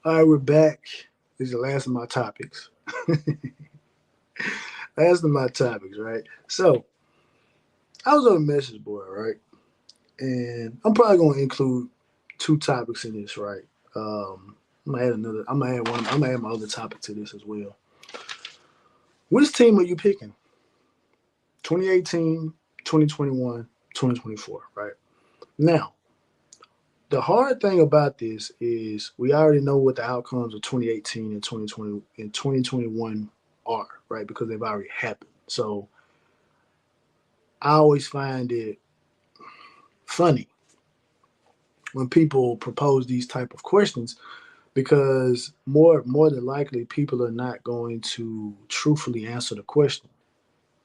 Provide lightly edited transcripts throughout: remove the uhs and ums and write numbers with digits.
All right, we're back. These are the last of my topics. Last of my topics, right? So I was on a message board, right? And I'm probably going to include two topics in this, right? I'm gonna add another. I'm gonna add one. I'm gonna add my other topic to this as well. Which team are you picking? 2018, 2021, 2024, right? Now, the hard thing about this is we already know what the outcomes of 2018 and 2020 and 2021 are, right? Because they've already happened. So I always find it funny when people propose these type of questions because more than likely people are not going to truthfully answer the question.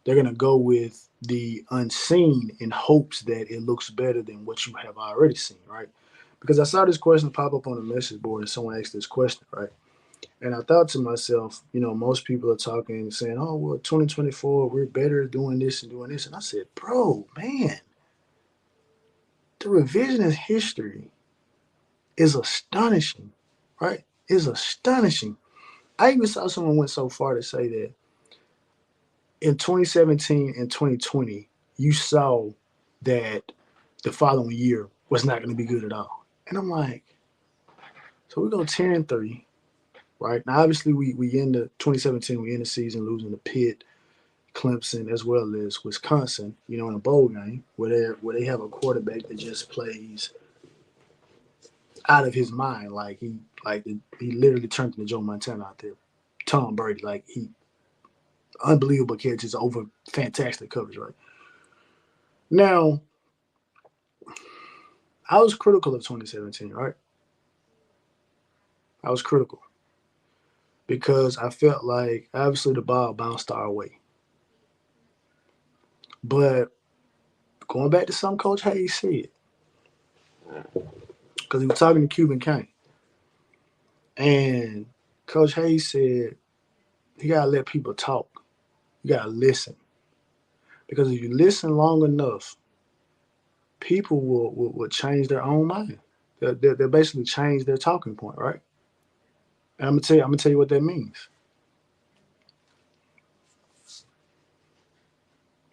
They're going to go with the unseen in hopes that it looks better than what you have already seen, right? Because I saw this question pop up on the message board and someone asked this question, right? And I thought to myself, most people are talking, saying, oh, well, 2024, we're better doing this and doing this. And I said, bro, man, the revisionist history is astonishing, right? Is astonishing. I even saw someone went so far to say that in 2017 and 2020, you saw that the following year was not going to be good at all. And I'm like, so we go 10-3, right? Now, obviously, we end the 2017, we end the season losing to Pitt, Clemson, as well as Wisconsin, in a bowl game where they have a quarterback that just plays out of his mind, he literally turned into Joe Montana out there, Tom Brady, like he unbelievable catches over fantastic coverage, right? Now, I was critical of 2017, right? I was critical because I felt like obviously the ball bounced our way. But going back to some Coach Hayes said, because he was talking to Cuban Kane, and Coach Hayes said, you gotta let people talk. You gotta listen. Because if you listen long enough, people will change their own mind. They'll basically change their talking point, right? And I'm gonna tell you what that means.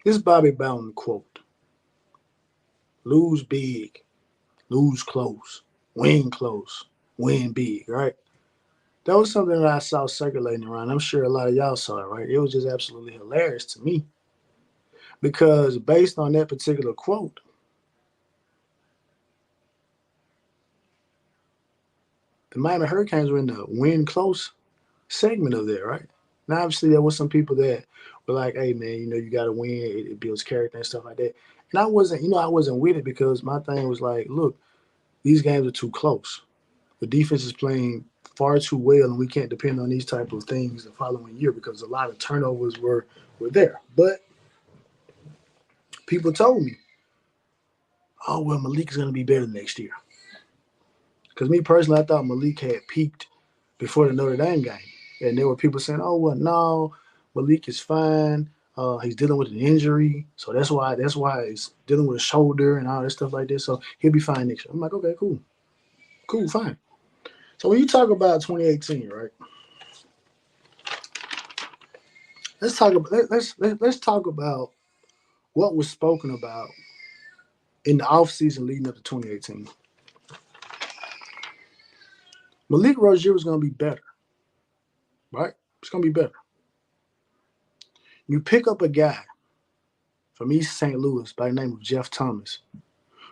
This Bobby Bowden quote: "Lose big, lose close, win close, win big." Right? That was something that I saw circulating around. I'm sure a lot of y'all saw it. Right? It was just absolutely hilarious to me because based on that particular quote, the Miami Hurricanes were in the win close segment of that. Right? Now, obviously, there was some people that were like, "Hey, man, you got to win. It builds character and stuff like that." And I wasn't with it because my thing was like, look, these games are too close. The defense is playing far too well, and we can't depend on these type of things the following year because a lot of turnovers were there. But people told me, oh well, Malik is going to be better next year. Because me personally, I thought Malik had peaked before the Notre Dame game, and there were people saying, oh well, no, Malik is fine. He's dealing with an injury, so that's why he's dealing with a shoulder and all this stuff like this. So he'll be fine next year. I'm like, okay, cool, cool, fine. So when you talk about 2018, right? Let's talk about what was spoken about in the offseason leading up to 2018. Malik Rozier was going to be better, right? It's going to be better. You pick up a guy from East St. Louis by the name of Jeff Thomas,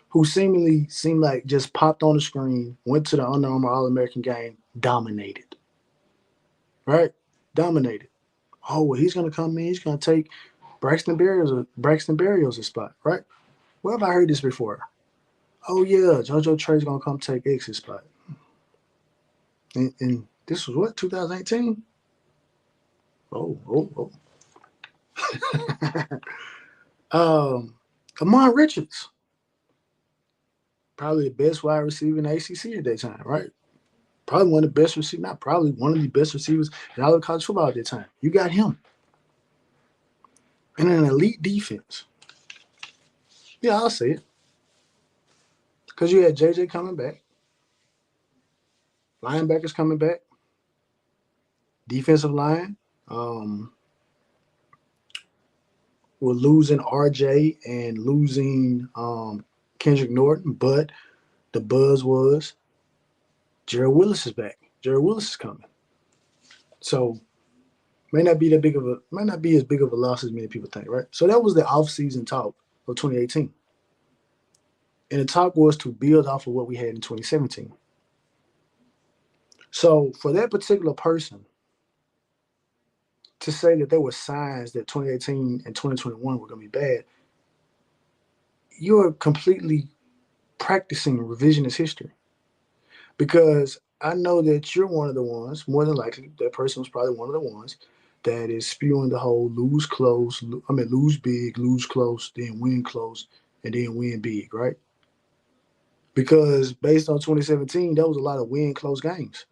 who seemingly seemed like just popped on the screen, went to the Under Armour All American game, dominated, right? Dominated. Oh, well, he's going to come in. He's going to take Braxton Berrios' spot, right? Where have I heard this before? Oh yeah, JoJo Trey's gonna come take X's spot. And this was what 2018. Oh, oh, oh. Amon Richards, probably the best wide receiver in the ACC at that time, right? Probably one of the best receivers, not probably one of the best receivers in all of college football at that time. You got him and an elite defense. Yeah, I'll say it because you had JJ coming back. Linebackers coming back. Defensive line. Um, we're losing RJ and losing Kendrick Norton, but the buzz was Gerald Willis is back. Gerald Willis is coming. So might not be as big of a loss as many people think, right? So that was the off-season talk of 2018. And the talk was to build off of what we had in 2017. So for that particular person to say that there were signs that 2018 and 2021 were going to be bad, you're completely practicing revisionist history. Because I know that you're one of the ones, more than likely, that person was probably one of the ones that is spewing the whole lose close, lose big, lose close, then win close, and then win big, right? Because based on 2017, there was a lot of win close games.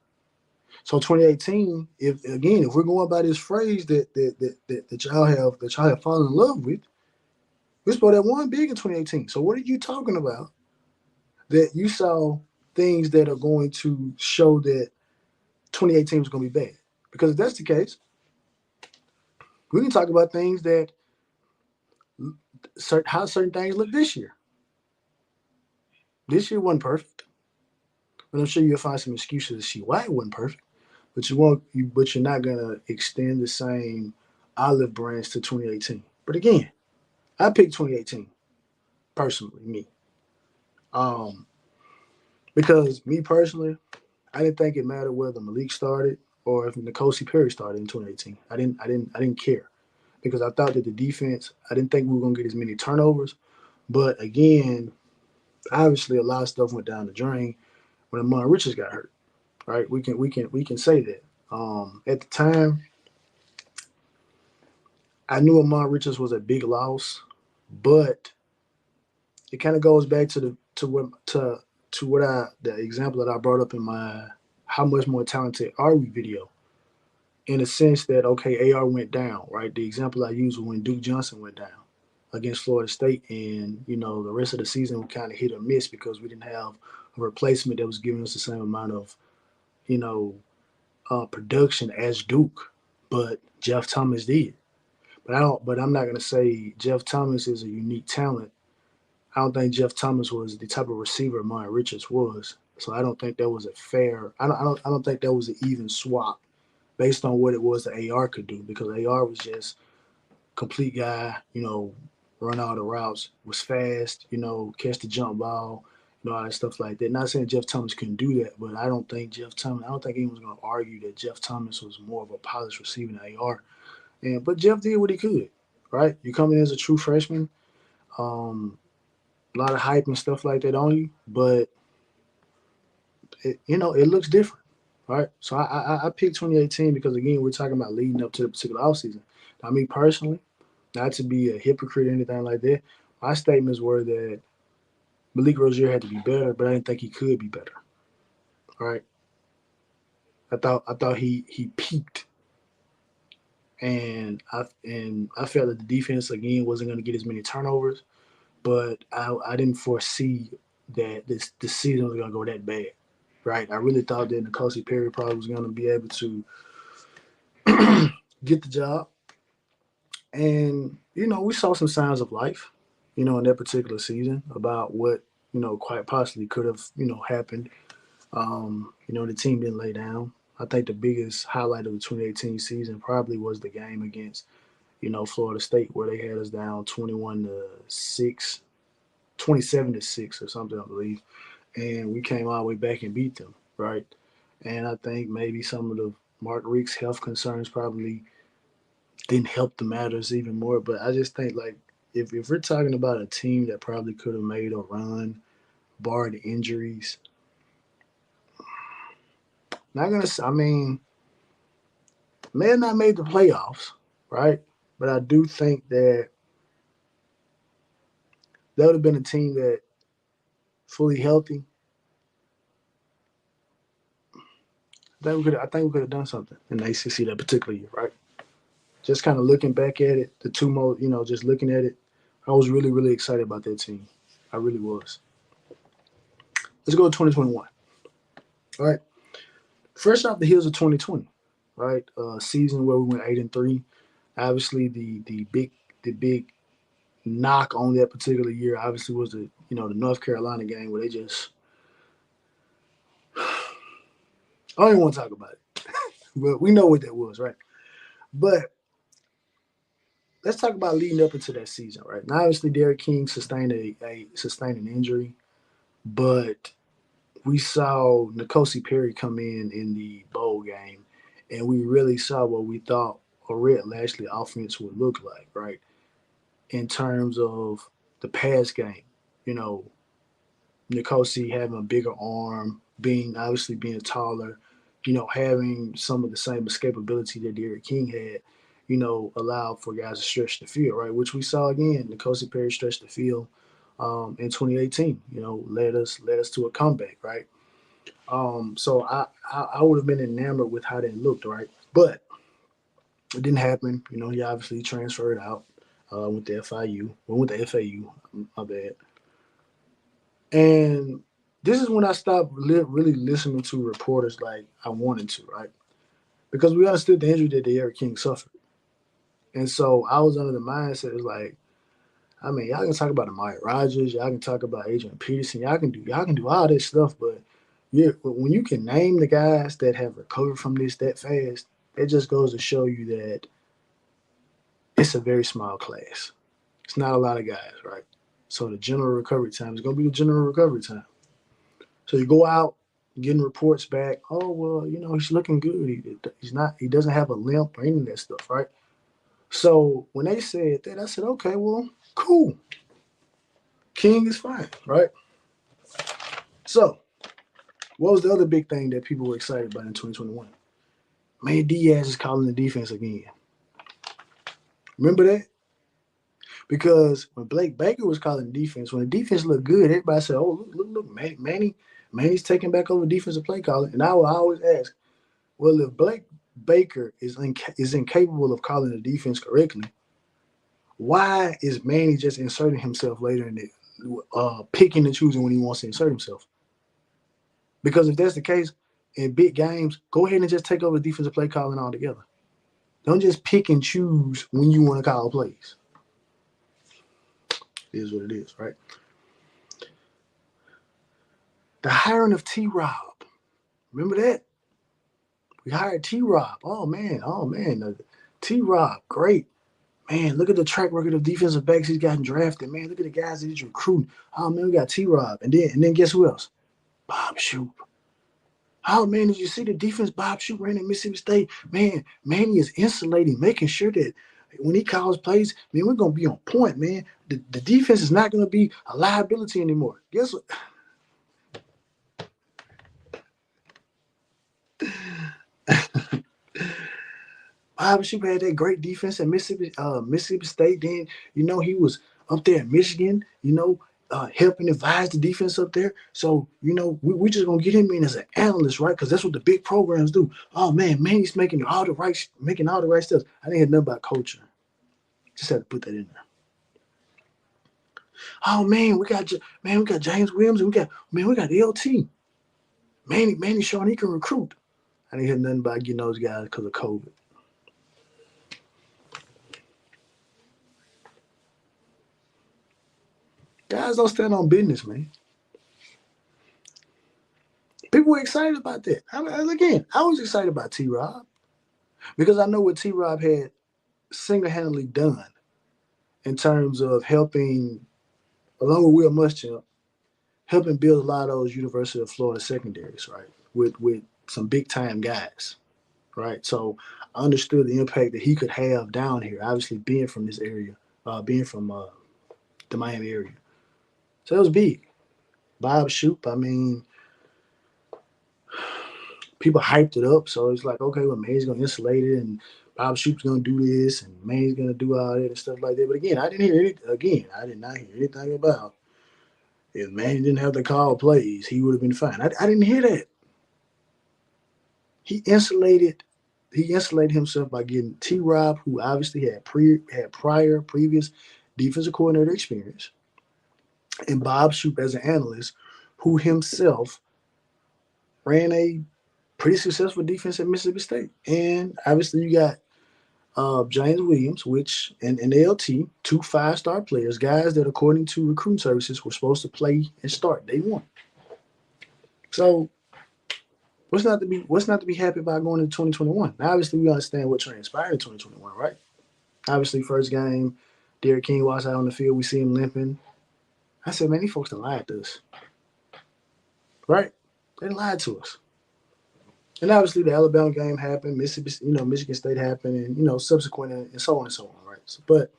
So 2018, if we're going by this phrase that y'all have fallen in love with, we're supposed to have won big in 2018. So what are you talking about that you saw things that are going to show that 2018 was going to be bad? Because if that's the case, we can talk about things that how certain things look this year. This year wasn't perfect, but I'm sure you'll find some excuses to see why it wasn't perfect. But you're not gonna extend the same olive branch to 2018. But again, I picked 2018 personally, me, um, because me personally, I didn't think it mattered whether Malik started or if N'Kosi Perry started in 2018. I didn't care because I thought that the defense. I didn't think we were gonna get as many turnovers. But again, obviously a lot of stuff went down the drain when Amon Richards got hurt. Right? We can say that. At the time, I knew Amon Richards was a big loss, but it kind of goes back to what I the example that I brought up in my how much more talented are we video, in a sense that okay, AR went down, right? The example I used was when Duke Johnson went down against Florida State, and the rest of the season we kind of hit or miss because we didn't have a replacement that was giving us the same amount of you know production as Duke, but Jeff Thomas did. But I don't. But I'm not gonna say Jeff Thomas is a unique talent. I don't think Jeff Thomas was the type of receiver Amari Richards was. So I don't think that was a fair. I don't think that was an even swap based on what it was that AR could do because AR was just complete guy. Run all the routes, was fast. Catch the jump ball. All that stuff like that. Not saying Jeff Thomas couldn't do that, but I don't think Jeff Thomas. I don't think anyone's going to argue that Jeff Thomas was more of a polished receiver than AR. But Jeff did what he could. Right? You come in as a true freshman. A lot of hype and stuff like that on you, but it looks different, right? So I picked 2018 because again we're talking about leading up to the particular offseason. Now, me personally, not to be a hypocrite or anything like that, my statements were that Malik Rozier had to be better, but I didn't think he could be better. Right? I thought he peaked, and I felt that the defense again wasn't going to get as many turnovers, but I didn't foresee that this season was going to go that bad. Right? I really thought that N'Kosi Perry probably was going to be able to get the job. And, we saw some signs of life, in that particular season about what, quite possibly could have, happened. The team didn't lay down. I think the biggest highlight of the 2018 season probably was the game against, Florida State where they had us down 21-6, 27-6 or something, I believe. And we came all the way back and beat them, right? And I think maybe some of the Mark Richt's health concerns probably didn't help the matters even more. But I just think like if we're talking about a team that probably could have made a run, barred injuries, not gonna. I mean, may have not made the playoffs, right? But I do think that that would have been a team that fully healthy. I think we could have done something in the ACC that particular year, right? Just kind of looking back at it, the two most, just looking at it, I was really, really excited about that team. I really was. Let's go to 2021. All right. fresh off the heels of 2020, right? Season where we went 8-3. Obviously, the big knock on that particular year obviously was the North Carolina game where they just I don't even want to talk about it, but we know what that was, right? But let's talk about leading up into that season, right? Now, obviously, Derek King sustained an injury, but we saw N'Kosi Perry come in the bowl game, and we really saw what we thought a Red Lashley offense would look like, right? In terms of the pass game, you know, N'Kosi having a bigger arm, being taller, having some of the same escapability that Derek King had, allowed for guys to stretch the field, right? Which we saw again. N'Kosi Perry stretched the field in 2018. Led us to a comeback, right? So I would have been enamored with how that looked, right? But it didn't happen. He obviously transferred out with the FIU. Went with the FAU. My bad. And this is when I stopped really listening to reporters like I wanted to, right? Because we understood the injury that Derek King suffered. And so I was under the mindset it's like, I mean, y'all can talk about Amari Rogers, y'all can talk about Adrian Peterson, y'all can do all this stuff, but when you can name the guys that have recovered from this that fast, it just goes to show you that it's a very small class. It's not a lot of guys, right? So the general recovery time is gonna be the general recovery time. So you go out, getting reports back. Oh well, he's looking good. He's not. He doesn't have a limp or any of that stuff, right? So when they said that, I said, okay, well, cool. King is fine, right? So what was the other big thing that people were excited about in 2021? Man, Diaz is calling the defense again. Remember that? Because when Blake Baker was calling the defense, when the defense looked good, everybody said, "Oh, look, Manny's taking back over defensive play calling." And I will always ask, well, if Blake Baker is incapable of calling the defense correctly, why is Manny just inserting himself later in it, picking and choosing when he wants to insert himself? Because if that's the case, in big games, go ahead and just take over defensive play calling altogether. Don't just pick and choose when you want to call plays. It is what it is, right? The hiring of T. Rob. Remember that? We hired T. Rob. Oh man. T. Rob, great. Man, look at the track record of defensive backs he's gotten drafted. Man, look at the guys that he's recruiting. Oh man, we got T. Rob, and then guess who else? Bob Shoop. Oh man, did you see the defense Bob Shoop ran at Mississippi State? Man, Manny is insulating, making sure that when he calls plays, man, we're gonna be on point, man. The defense is not gonna be a liability anymore. Guess what? Bob Shoop had that great defense at Mississippi State. Then he was up there at Michigan. Helping advise the defense up there. So we just gonna get him in as an analyst, right? Because that's what the big programs do. Oh man, he's making all the right steps. I didn't hear nothing about culture. Just had to put that in there. Oh man, we got James Williams and we got LT. Manny showing he can recruit. I didn't hear nothing about getting those guys because of COVID. Guys don't stand on business, man. People were excited about that. Again, I was excited about T. Rob because I know what T. Rob had single-handedly done in terms of helping, along with Will Muschamp, helping build a lot of those University of Florida secondaries, right? With some big-time guys, right? So I understood the impact that he could have down here, obviously being from this area, being from the Miami area. So it was big. Bob Shoop, I mean, people hyped it up. So it's like, okay, well, May's going to insulate it and Bob Shoop's going to do this and May's going to do all that and stuff like that. But again, I did not hear anything about if Manny didn't have to call plays, he would have been fine. I didn't hear that. He insulated he insulated himself by getting T. Rob, who obviously had previous defensive coordinator experience, and Bob Shoop as an analyst, who himself ran a pretty successful defense at Mississippi State. And obviously you got James Williams, which and LT, two 5-star players, guys that according to recruiting services were supposed to play and start day one. So what's not to be happy about going into 2021? Now, obviously we understand what transpired in 2021, right? Obviously, first game, Derek King walks out on the field, we see him limping. I said, man, these folks done lied to us. Right? They lied to us. And obviously the Alabama game happened, Mississippi, Michigan State happened, and subsequent and so on and so on, right? So, but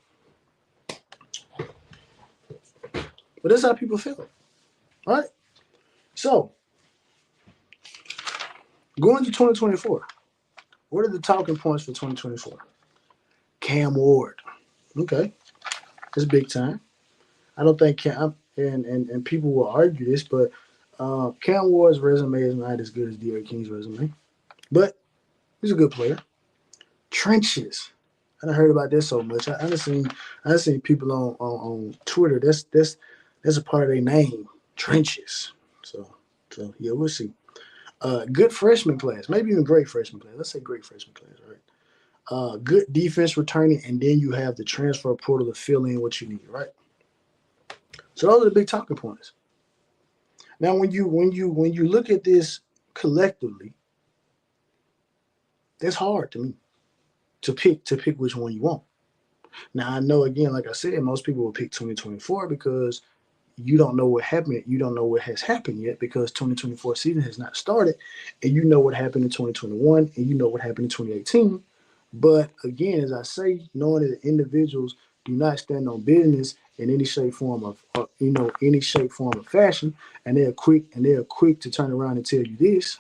that's how people feel, right? So going to 2024, what are the talking points for 2024? Cam Ward, okay, that's big time. I don't think Cam and people will argue this, but Cam Ward's resume is not as good as Derek King's resume, but he's a good player. Trenches. I done heard about this so much. I done seen people on Twitter. That's a part of their name. Trenches. So yeah, we'll see. Good freshman class, maybe even great freshman class. Let's say great freshman class, right? Good defense returning, and then you have the transfer portal to fill in what you need, right? So those are the big talking points. Now, when you look at this collectively, that's hard to me to pick which one you want. Now I know again, like I said, most people will pick 2024 because you don't know what happened. You don't know what has happened yet because 2024 season has not started, and you know what happened in 2021, and you know what happened in 2018. But again, as I say, knowing that individuals do not stand on business in any shape, form of any shape, form, of fashion, and they're quick to turn around and tell you this.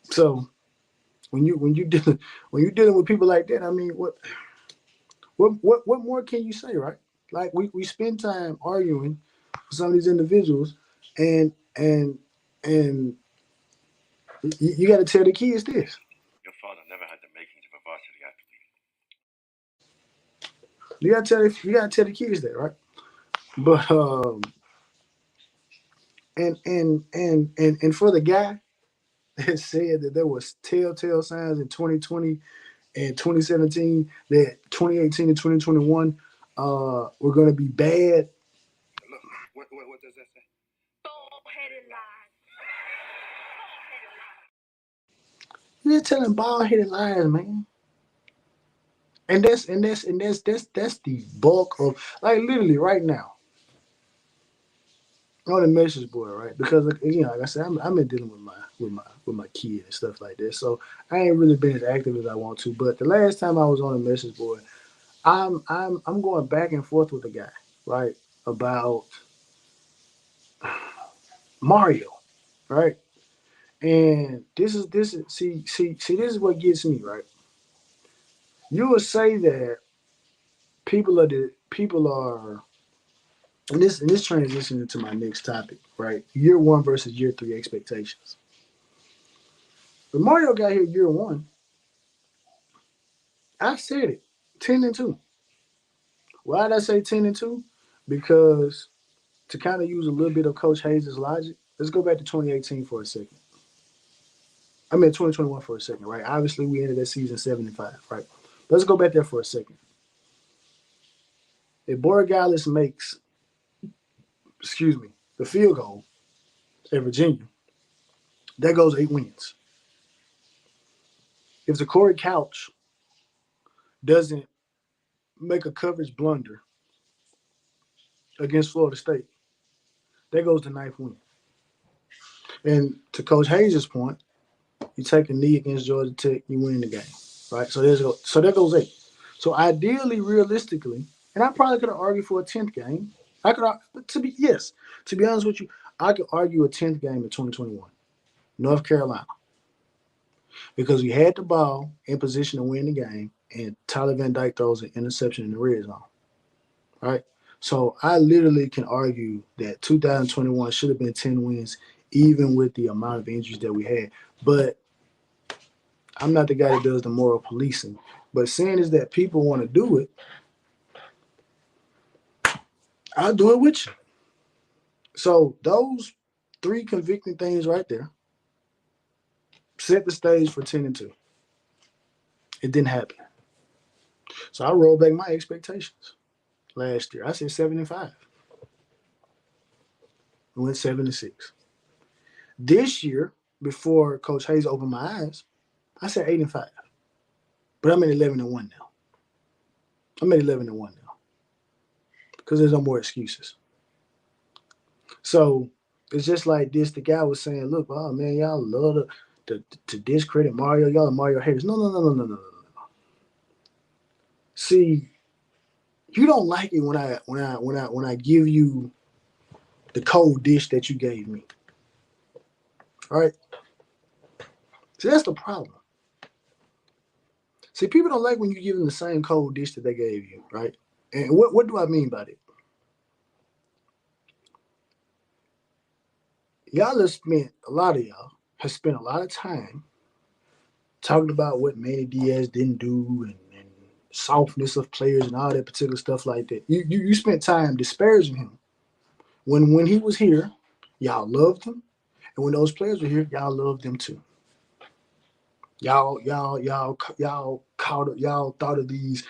So when you're dealing with people like that, I mean, what more can you say, right? Like we spend time arguing with some of these individuals, and you got to tell the kids this. Your father never had the makings of a varsity athlete. You got to tell the kids that, right? But and for the guy that said that there was telltale signs in 2020 and 2017 that 2018 and 2021 were going to be bad. Look, what does that say? Bald-headed lies. You're telling bald-headed lies, man. And that's the bulk of, like, literally right now on the message board, right? Because like I said, I'm been dealing with my kid and stuff like that, so I ain't really been as active as I want to. But the last time I was on the message board, I'm going back and forth with the guy, right, about Mario, right? And this is see this is what gets me, right? You would say that people are and this transitions into my next topic, right? Year one versus year three expectations. When Mario got here year one, I said it, 10-2. Why did I say 10-2? Because to kind of use a little bit of Coach Hayes' logic, let's go back to 2018 for a second. I mean 2021 for a second, right? Obviously we ended that season 7-5, right? Let's go back there for a second. If Borregales makes, the field goal at Virginia, that goes 8 wins. If the Corey Couch doesn't make a coverage blunder against Florida State, that goes to ninth win. And to Coach Hayes' point, you take a knee against Georgia Tech, you win the game, right? So there goes 8. So ideally, realistically, and I probably could have argued for a 10th game. I could, to be honest with you, I could argue a 10th game in 2021, North Carolina, because we had the ball in position to win the game, and Tyler Van Dyke throws an interception in the red zone, right? So I literally can argue that 2021 should have been 10 wins, even with the amount of injuries that we had. But I'm not the guy that does the moral policing. But seeing is that people want to do it, I'll do it with you. So those three convicting things right there set the stage for 10-2. It didn't happen. So I rolled back my expectations last year. I said 7-5. We went 7-6. This year, before Coach Hayes opened my eyes, I said 8-5. But I'm at 11-1 now. I'm at 11-1 now because there's no more excuses. So it's just like this. The guy was saying, "Look, oh man, y'all love to discredit Mario. Y'all are Mario haters." No, no, no, no, no, no, no. See, you don't like it when I give you the cold dish that you gave me. All right. See, that's the problem. See, people don't like when you give them the same cold dish that they gave you, right? And what do I mean by that? Y'all have spent a lot of y'all have spent a lot of time talking about what Manny Diaz didn't do and softness of players and all that particular stuff like that. You spent time disparaging him when he was here, y'all loved him, and when those players were here, y'all loved them too. Y'all thought of these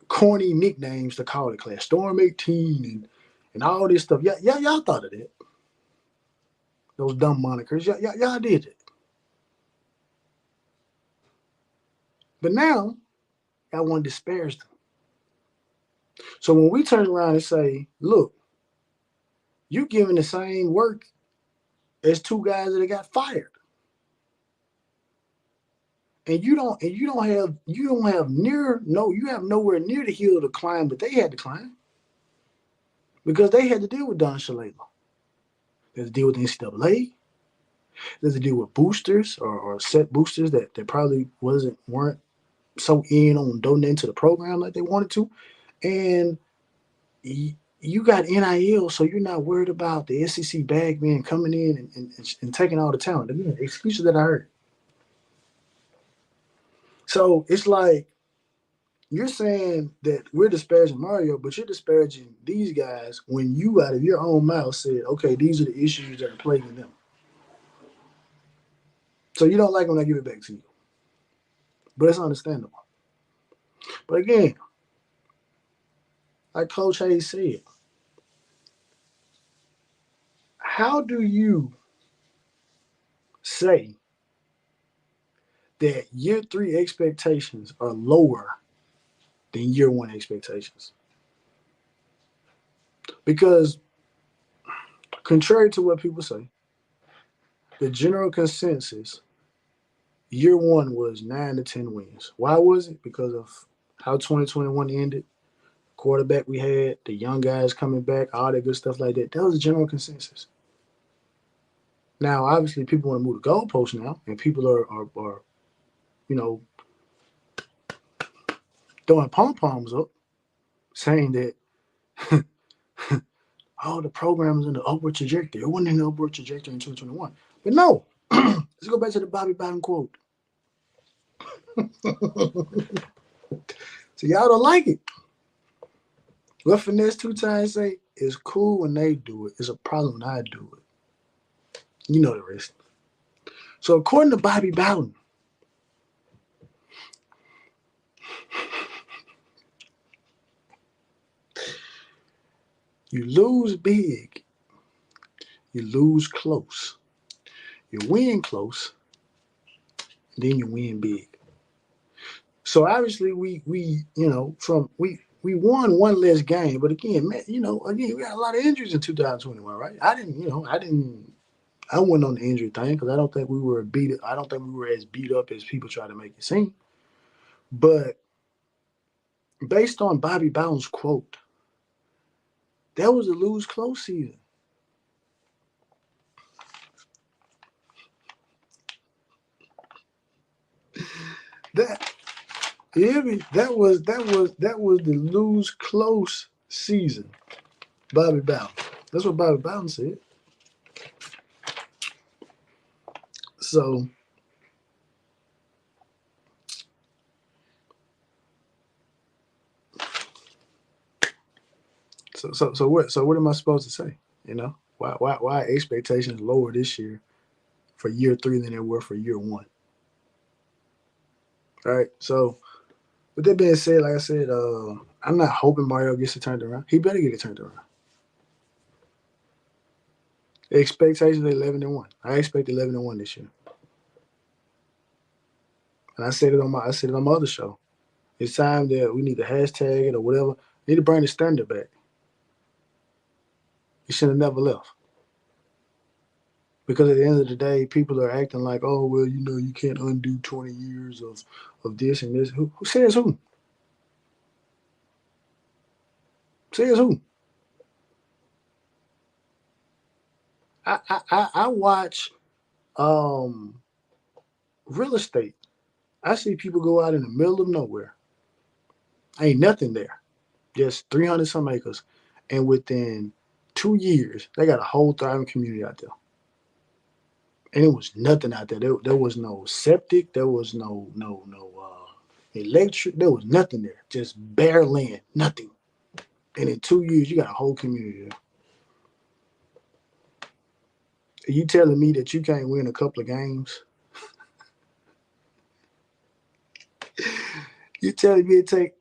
corny nicknames to call the class, Storm 18 and all this stuff. Y'all thought of that. Those dumb monikers. Y'all did it. But now y'all want to disparage them. So when we turn around and say, look, you giving the same work as two guys that got fired. And you have nowhere near the hill to climb that they had to climb because they had to deal with Don Shalala. They had to deal with the NCAA. They had to deal with boosters or set boosters that probably weren't so in on donating to the program like they wanted to. And you got NIL, so you're not worried about the SEC bag man coming in and taking all the talent. Again, excuses that I heard. So it's like you're saying that we're disparaging Mario, but you're disparaging these guys when you, out of your own mouth, said, okay, these are the issues that are plaguing them. So you don't like when I give it back to you. But it's understandable. But again, like Coach Hayes said, how do you say that year three expectations are lower than year one expectations? Because contrary to what people say, the general consensus year one was 9 to 10 wins. Why was it? Because of how 2021 ended, quarterback we had, the young guys coming back, all that good stuff like that. That was the general consensus. Now, obviously, people want to move the goalposts now, and people are you know, throwing pom poms up, saying that oh, the program is in the upward trajectory. It wasn't in the upward trajectory in 2021. But no, let's go back to the Bobby Bowden quote. So y'all don't like it. What Finesse 2 Times say is cool when they do it. It's a problem when I do it. You know the rest. So according to Bobby Bowden, you lose big, you lose close. You win close, then you win big. So obviously we won one less game, but again, man, again we got a lot of injuries in 2021, right? I wasn't on the injury thing because I don't think we were beat. I don't think we were as beat up as people try to make it seem. But based on Bobby Bowden's quote, that was a lose close season. That you hear me? That was the lose close season. Bobby Bowden. That's what Bobby Bowden said. So So what am I supposed to say? You know, why are expectations lower this year for year 3 than they were for year 1? All right. So with that being said, like I said, I'm not hoping Mario gets it turned around. He better get it turned around. The expectations are 11-1. I expect 11-1 this year, and I said it on my other show. It's time that we need to hashtag it or whatever. We need to bring the standard back. He should have never left. Because at the end of the day, people are acting like, oh, well, you know, you can't undo 20 years of this and this. Who says who? Says who? I watch um, real estate. I see people go out in the middle of nowhere. Ain't nothing there. Just 300 some acres. And within 2 years, they got a whole thriving community out there. And it was nothing out there. There was no septic. There was no electric. There was nothing there. Just bare land. Nothing. And in 2 years, you got a whole community there. Are you telling me that you can't win a couple of games? You telling me it take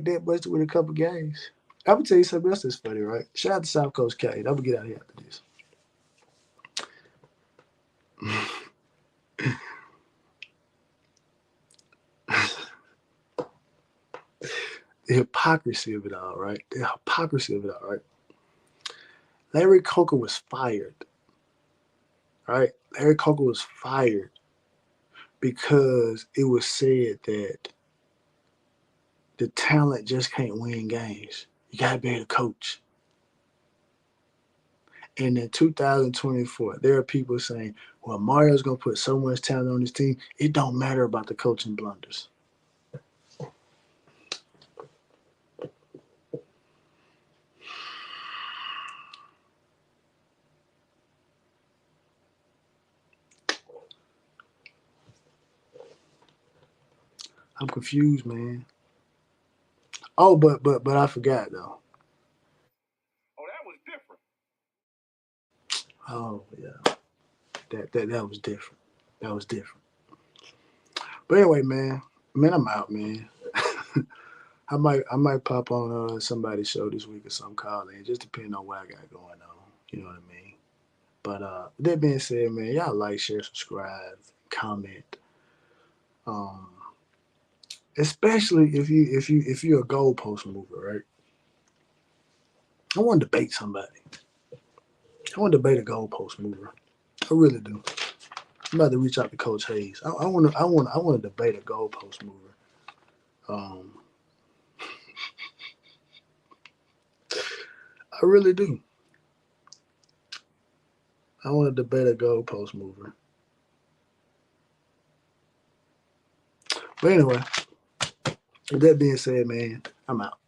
that much to win a couple of games? I'm gonna tell you something else that's funny, right? Shout out to South Coast K. I'm gonna get out of here after this. The hypocrisy of it all, right? The hypocrisy of it all, right? Larry Coker was fired, right? Larry Coker was fired because it was said that the talent just can't win games. You gotta be able to coach. And in 2024, there are people saying, well, Mario's going to put so much talent on his team, it don't matter about the coaching blunders. I'm confused, man. Oh, but I forgot, though. Oh, that was different. Oh, yeah. That was different. That was different. But anyway, man, I'm out, man. I might pop on somebody's show this week or something, call in, just depending on what I got going on. You know what I mean? But with that being said, man, y'all like, share, subscribe, comment. Um, especially if you're a goalpost mover, right? I want to debate somebody. I want to debate a goalpost mover. I really do. I'm about to reach out to Coach Hayes. I want to debate a goalpost mover. Um, I really do. I want to debate a goalpost mover. But anyway, with that being said, man, I'm out.